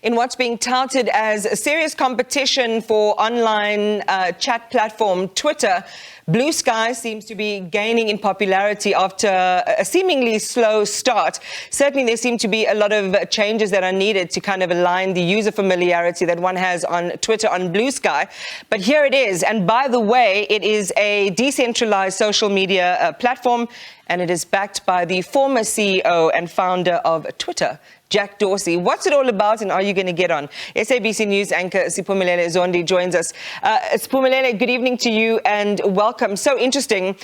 in what's being touted as a serious competition for online chat platform Twitter. Blue Sky seems to be gaining in popularity after a seemingly slow start. Certainly, there seem to be a lot of changes that are needed to kind of align the user familiarity that one has on Twitter on Blue Sky. But here it is. And by the way, it is a decentralized social media platform, and it is backed by the former CEO and founder of Twitter, Jack Dorsey. What's it all about, and are you going to get on? SABC News anchor Siphumelele Zondi joins us. Siphumelele, good evening to you and welcome. So interesting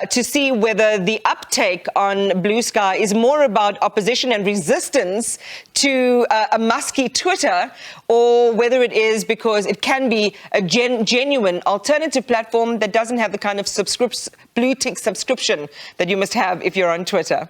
to see whether the uptake on Blue Sky is more about opposition and resistance to a musky Twitter, or whether it is because it can be a genuine alternative platform that doesn't have the kind of blue tick subscription that you must have if you're on Twitter.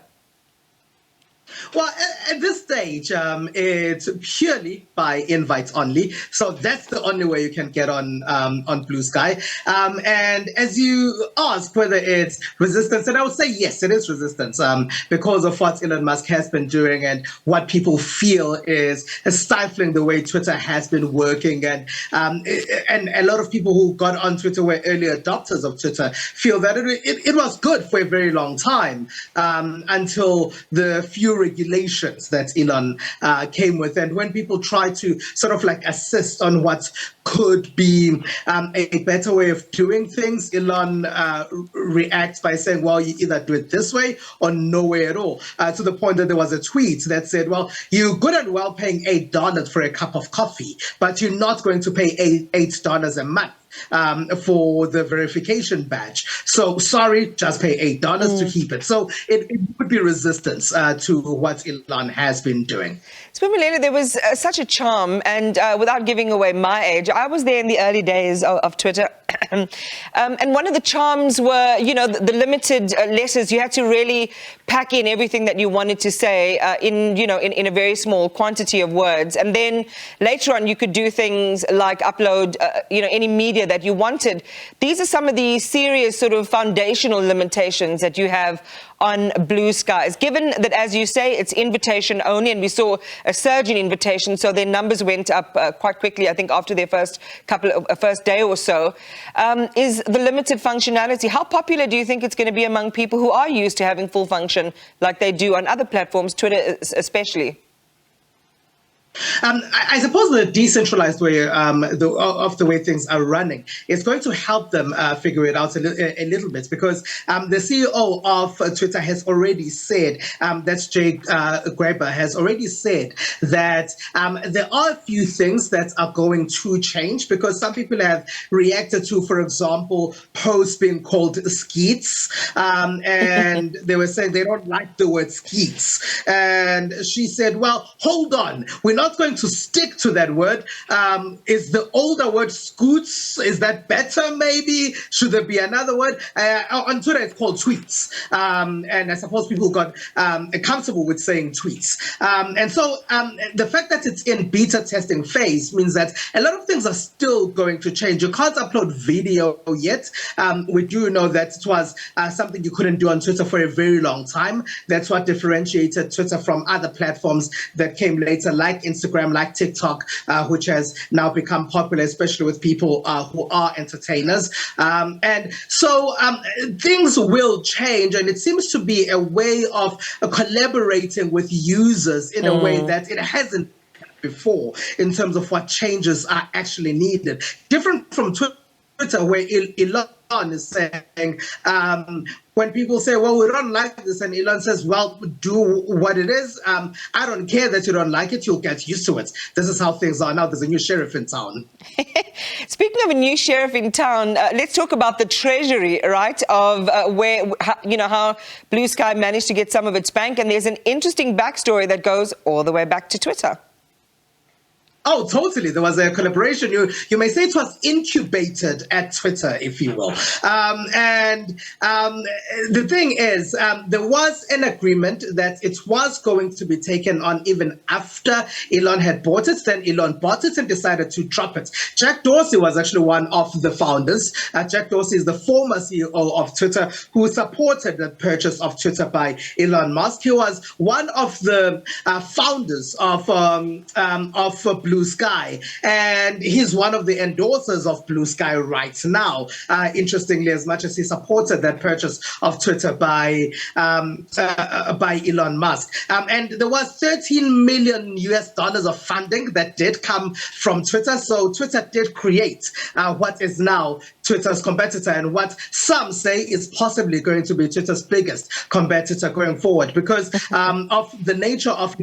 Well, at this stage, it's purely by invites only. So that's the only way you can get on Blue Sky. And as you ask whether it's resistance, and I would say yes, it is resistance because of what Elon Musk has been doing and what people feel is stifling the way Twitter has been working. And a lot of people who got on Twitter were early adopters of Twitter feel that it was good for a very long time until the few regulations that Elon came with. And when people try to sort of like assist on what could be a better way of doing things, Elon reacts by saying, well, you either do it this way or no way at all, to the point that there was a tweet that said, well, you're good and well paying $8 for a cup of coffee, but you're not going to pay $8 a month for the verification badge. So sorry, just pay $8 to keep it. So it would be resistance to what Elon has been doing. Siphumelele, there was such a charm, and without giving away my age, I was there in the early days of Twitter. And one of the charms were, you know, the limited letters. You had to really pack in everything that you wanted to say in a very small quantity of words. And then later on, you could do things like upload, any media that you wanted. These are some of the serious sort of foundational limitations that you have on Blue Skies, given that, as you say, it's invitation only, and we saw a surge in invitation, so their numbers went up quite quickly, I think, after their first day or so, is the limited functionality. How popular do you think it's going to be among people who are used to having full function like they do on other platforms, Twitter especially? I suppose the decentralized way of the way things are running is going to help them figure it out a little bit, because the CEO of Twitter has already said, that's Jay Graber, has already said that there are a few things that are going to change, because some people have reacted to, for example, posts being called skeets, and they were saying they don't like the word skeets. And she said, well, hold on, we're not going to stick to that word. Is the older word scoots? Is that better maybe? Should there be another word? On Twitter it's called tweets. And I suppose people got comfortable with saying tweets. And so the fact that it's in beta testing phase means that a lot of things are still going to change. You can't upload video yet. We do know that it was something you couldn't do on Twitter for a very long time. That's what differentiated Twitter from other platforms that came later, like Instagram, like TikTok, which has now become popular, especially with people who are entertainers. And so things will change, and it seems to be a way of collaborating with users in a way that it hasn't before, in terms of what changes are actually needed. Different from Twitter, where Elon is saying, when people say, well, we don't like this, and Elon says, well, do what it is. I don't care that you don't like it. You'll get used to it. This is how things are now. There's a new sheriff in town. Speaking of a new sheriff in town, let's talk about the treasury, right, of how Blue Sky managed to get some of its bank. And there's an interesting backstory that goes all the way back to Twitter. Oh, totally. There was a collaboration. You may say it was incubated at Twitter, if you will. The thing is, there was an agreement that it was going to be taken on even after Elon had bought it. Then Elon bought it and decided to drop it. Jack Dorsey was actually one of the founders. Jack Dorsey is the former CEO of Twitter who supported the purchase of Twitter by Elon Musk. He was one of the founders of Blue Sky, and he's one of the endorsers of Blue Sky right now. Interestingly, as much as he supported that purchase of Twitter by Elon Musk, and there was $13 million of funding that did come from Twitter. So Twitter did create what is now Twitter's competitor, and what some say is possibly going to be Twitter's biggest competitor going forward, because of the nature of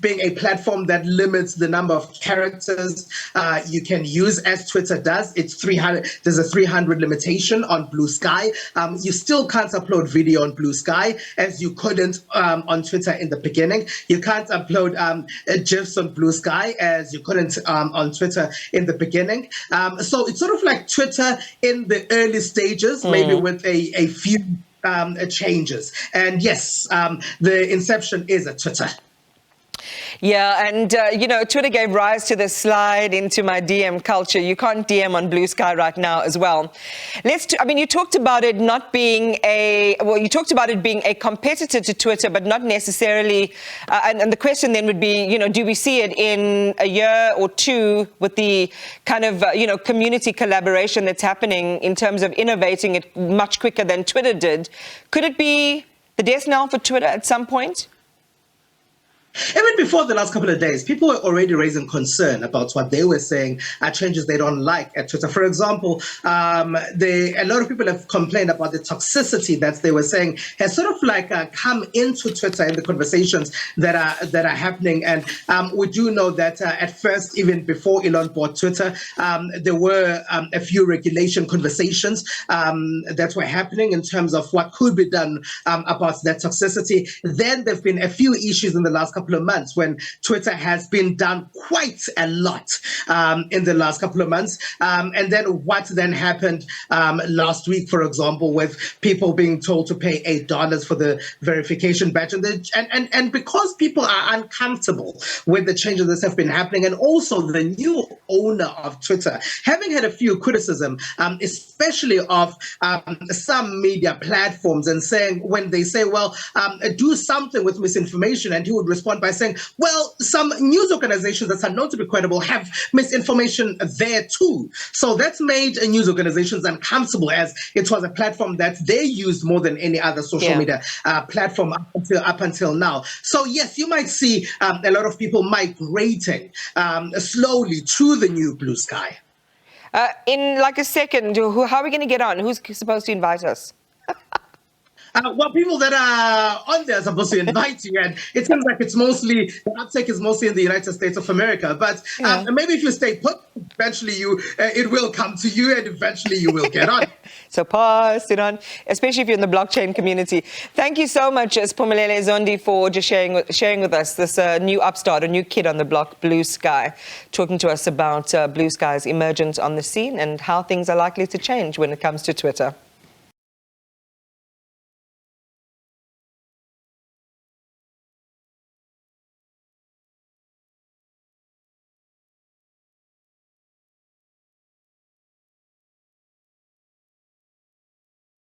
being a platform that limits the number of characters you can use, as Twitter does. It's 300. There's a 300 limitation on Blue Sky. You still can't upload video on Blue Sky, as you couldn't on Twitter in the beginning. You can't upload GIFs on Blue Sky, as you couldn't on Twitter in the beginning. So it's sort of like Twitter in the early stages, maybe with a few changes. And yes, the inception is at Twitter. Yeah, and, Twitter gave rise to this slide into my DM culture. You can't DM on Blue Sky right now as well. You talked about it not being you talked about it being a competitor to Twitter, but not necessarily. And the question then would be, do we see it in a year or two with the kind of, community collaboration that's happening in terms of innovating it much quicker than Twitter did? Could it be the death knell for Twitter at some point? Even before the last couple of days, people were already raising concern about what they were saying changes they don't like at Twitter. For example, a lot of people have complained about the toxicity that they were saying has sort of like come into Twitter in the conversations that are happening. And we do know that at first, even before Elon bought Twitter, there were a few regulation conversations that were happening in terms of what could be done about that toxicity. Then there have been a few issues in the last couple of months when Twitter has been done quite a lot in the last couple of months. And then what then happened last week, for example, with people being told to pay $8 for the verification badge. And because people are uncomfortable with the changes that have been happening, and also the new owner of Twitter having had a few criticism, especially of some media platforms, and saying, when they say, well, do something with misinformation, and he would respond by saying, well, some news organizations that are known to be credible have misinformation there too. So that's made news organizations uncomfortable, as it was a platform that they used more than any other social media platform up until now. So yes, you might see a lot of people migrating slowly to the new Blue Sky. In like a second, how are we going to get on? Who's supposed to invite us? Well, people that are on there are supposed to invite you, and it seems like the uptake is mostly in the United States of America. But maybe if you stay put, eventually it will come to you, and eventually you will get on. So pass it on, especially if you're in the blockchain community. Thank you so much, Siphumelele Zondi, for just sharing with us this new upstart, a new kid on the block, Blue Sky, talking to us about Blue Sky's emergence on the scene and how things are likely to change when it comes to Twitter.